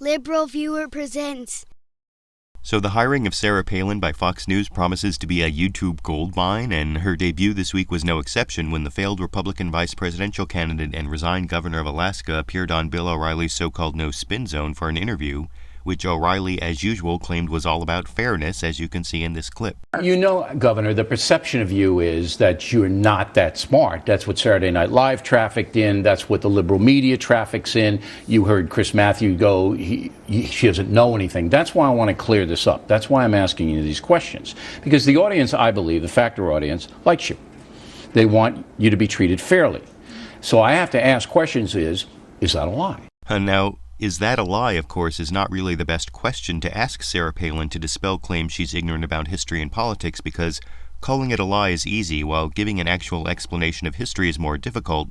LiberalViewer presents. So the hiring of Sarah Palin by Fox News promises to be a YouTube goldmine, and her debut this week was no exception when the failed Republican vice presidential candidate and resigned governor of Alaska appeared on Bill O'Reilly's so-called no-spin zone for an interview, which O'Reilly, as usual, claimed was all about fairness, as you can see in this clip. You know, Governor, the perception of you is that you're not that smart. That's what Saturday Night Live trafficked in. That's what the liberal media traffics in. You heard Chris Matthews go, she doesn't know anything. That's why I want to clear this up. That's why I'm asking you these questions. Because the audience, I believe, the factor audience, likes you. They want you to be treated fairly. So I have to ask questions is that a lie? Now, is that a lie, of course, is not really the best question to ask Sarah Palin to dispel claims she's ignorant about history and politics, because calling it a lie is easy, while giving an actual explanation of history is more difficult,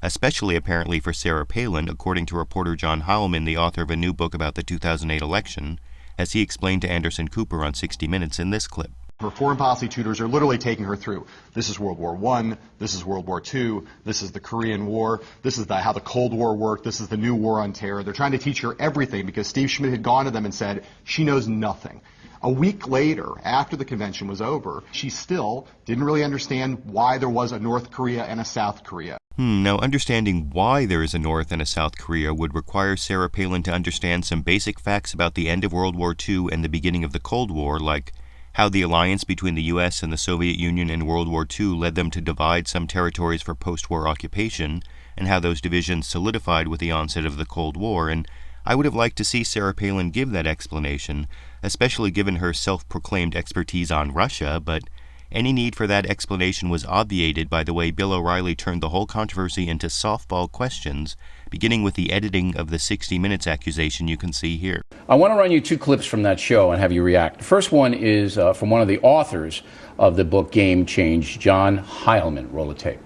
especially apparently for Sarah Palin, according to reporter John Heilman, the author of a new book about the 2008 election, as he explained to Anderson Cooper on 60 Minutes in this clip. Her foreign policy tutors are literally taking her through. This is World War I, this is World War II, this is the Korean War, this is how the Cold War worked, this is the new war on terror. They're trying to teach her everything because Steve Schmidt had gone to them and said she knows nothing. A week later, after the convention was over, she still didn't really understand why there was a North Korea and a South Korea. Now, understanding why there is a North and a South Korea would require Sarah Palin to understand some basic facts about the end of World War II and the beginning of the Cold War, like how the alliance between the U.S. and the Soviet Union in World War II led them to divide some territories for post-war occupation, and how those divisions solidified with the onset of the Cold War, and I would have liked to see Sarah Palin give that explanation, especially given her self-proclaimed expertise on Russia, but any need for that explanation was obviated by the way Bill O'Reilly turned the whole controversy into softball questions, beginning with the editing of the 60 Minutes accusation you can see here. I want to run you two clips from that show and have you react. The first one is from one of the authors of the book Game Change, John Heilman. Roll the tape.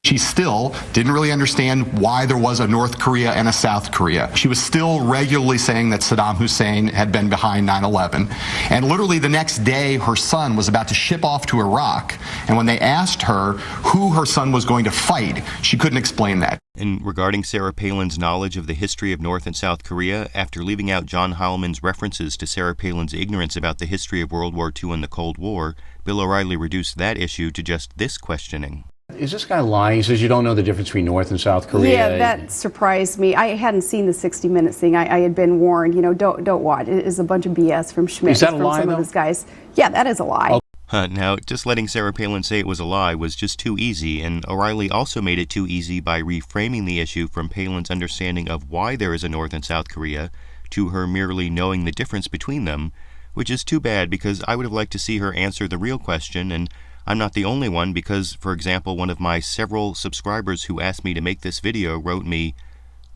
She still didn't really understand why there was a North Korea and a South Korea. She was still regularly saying that Saddam Hussein had been behind 9/11. And literally the next day, her son was about to ship off to Iraq. And when they asked her who her son was going to fight, she couldn't explain that. And regarding Sarah Palin's knowledge of the history of North and South Korea, after leaving out John Heilman's references to Sarah Palin's ignorance about the history of World War II and the Cold War, Bill O'Reilly reduced that issue to just this questioning. Is this guy lying? He says you don't know the difference between North and South Korea? Yeah, that surprised me. I hadn't seen the 60 Minutes thing. I had been warned, don't watch. It is a bunch of BS from Schmidt. Is that a from lie, some though? of those guys. Yeah, that is a lie. Now, just letting Sarah Palin say it was a lie was just too easy, and O'Reilly also made it too easy by reframing the issue from Palin's understanding of why there is a North and South Korea to her merely knowing the difference between them, which is too bad because I would have liked to see her answer the real question, and I'm not the only one because, for example, one of my several subscribers who asked me to make this video wrote me,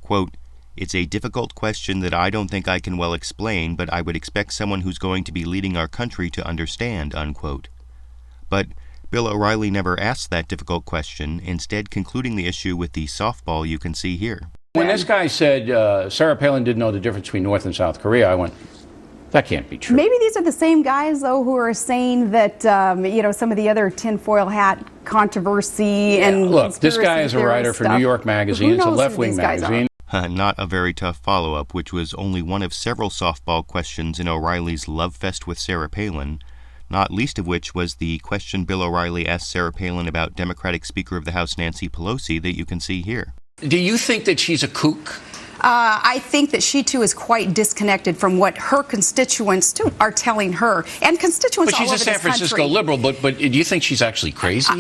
quote, "It's a difficult question that I don't think I can well explain, but I would expect someone who's going to be leading our country to understand," unquote. But Bill O'Reilly never asked that difficult question, instead concluding the issue with the softball you can see here. When this guy said Sarah Palin didn't know the difference between North and South Korea, I went, that can't be true. Maybe these are the same guys, though, who are saying that, some of the other tinfoil hat controversy and look, this guy is a writer for New York Magazine. It's a left-wing magazine. Not a very tough follow-up, which was only one of several softball questions in O'Reilly's love fest with Sarah Palin, not least of which was the question Bill O'Reilly asked Sarah Palin about Democratic Speaker of the House Nancy Pelosi that you can see here. Do you think that she's a kook? I think that she, too, is quite disconnected from what her constituents, too, are telling her. And constituents all over this country. But she's a San Francisco liberal, but do you think she's actually crazy?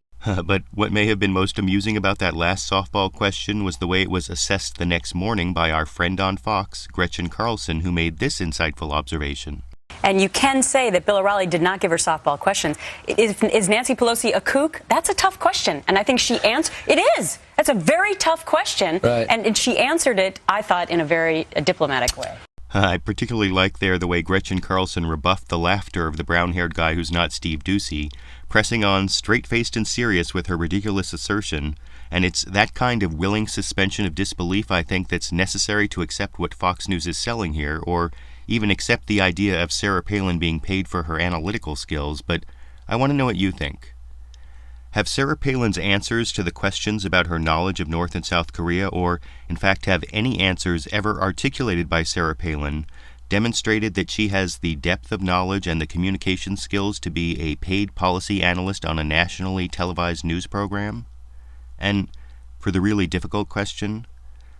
But what may have been most amusing about that last softball question was the way it was assessed the next morning by our friend on Fox, Gretchen Carlson, who made this insightful observation. And you can say that Bill O'Reilly did not give her softball questions. Is Nancy Pelosi a kook? That's a tough question. And I think she answered. It is. That's a very tough question. Right. And she answered it, I thought, in a very diplomatic way. I particularly like there the way Gretchen Carlson rebuffed the laughter of the brown-haired guy who's not Steve Doocy, pressing on straight-faced and serious with her ridiculous assertion. And it's that kind of willing suspension of disbelief, I think, that's necessary to accept what Fox News is selling here, or even accept the idea of Sarah Palin being paid for her analytical skills, but I want to know what you think. Have Sarah Palin's answers to the questions about her knowledge of North and South Korea, or in fact have any answers ever articulated by Sarah Palin, demonstrated that she has the depth of knowledge and the communication skills to be a paid policy analyst on a nationally televised news program? And for the really difficult question,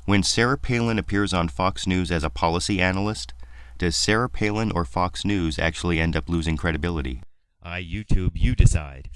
when Sarah Palin appears on Fox News as a policy analyst, does Sarah Palin or Fox News actually end up losing credibility? YouTube, you decide.